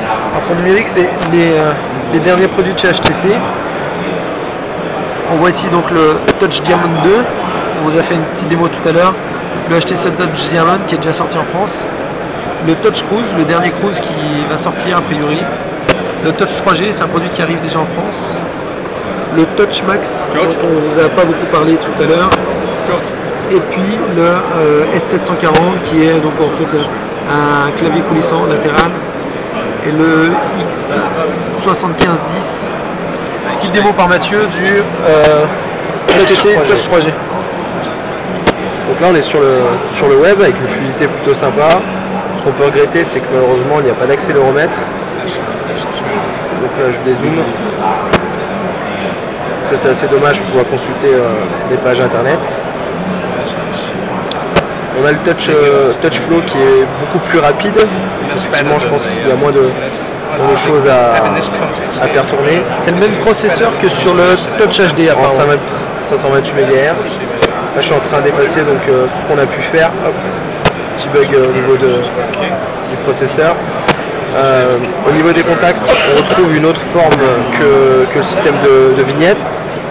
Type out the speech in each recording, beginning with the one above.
Alors, sur le numérique, c'est les derniers produits de chez HTC. On voit ici donc le Touch Diamond 2. On vous a fait une petite démo tout à l'heure. Le HTC Touch Diamond qui est déjà sorti en France. Le Touch Cruise, le dernier Cruise qui va sortir a priori. Le Touch 3G, c'est un produit qui arrive déjà en France. Le Touch Max, dont on vous a pas beaucoup parlé tout à l'heure. Et puis le S740 qui est donc en fait un clavier coulissant latéral. Et le X7510. Petite démo par Mathieu du HTC Touch 3G. Donc là on est sur le web avec une fluidité plutôt sympa. Ce qu'on peut regretter, c'est que malheureusement il n'y a pas d'accéléromètre. Donc là je dézoome. Ça c'est assez dommage pour pouvoir consulter des pages internet. On a le touch flow qui est beaucoup plus rapide. Effectivement, je pense qu'il y a moins de choses à faire tourner. C'est le même processeur que sur le Touch HD apparemment. 528 MHz. Là je suis en train de dépasser donc ce qu'on a pu faire. Hop. Petit bug au niveau du processeur. Au niveau des contacts, on retrouve une autre forme que le système de vignette.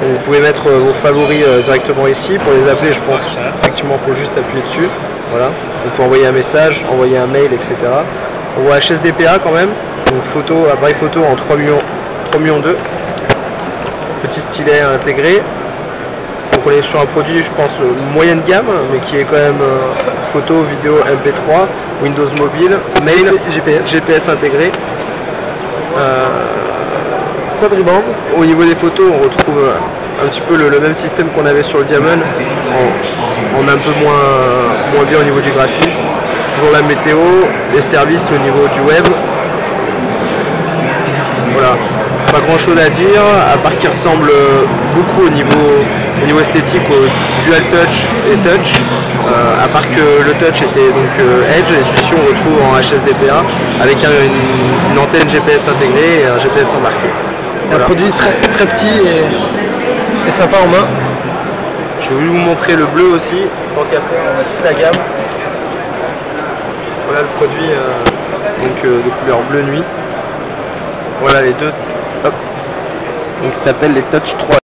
Vous pouvez mettre vos favoris directement ici. Pour les appeler, je pense effectivement qu'il faut juste appuyer dessus. Voilà. On peut envoyer un message, envoyer un mail, etc. On voit HSDPA quand même. Donc appareil photo en 3 millions 2. Petit stylet intégré. Donc on est sur un produit, je pense, moyenne gamme, mais qui est quand même photo, vidéo, MP3, Windows Mobile, mail, GPS intégré. Quadriband. Au niveau des photos, on retrouve un petit peu le même système qu'on avait sur le Diamond, en un peu moins bien au niveau du graphisme. Toujours la météo, les services au niveau du web. Voilà, pas grand chose à dire, à part qu'il ressemble beaucoup au niveau esthétique au Dual Touch et Touch, à part que le Touch était donc Edge, et celui-ci on retrouve en HSDPA avec une antenne GPS intégrée et un GPS embarqué. Voilà. Un produit très petit et sympa en main. Je vais vous montrer le bleu aussi, tant qu'à faire, on a toute la gamme. Voilà le produit de couleur bleu nuit. Voilà les deux. Hop. Donc ça s'appelle les Touch 3.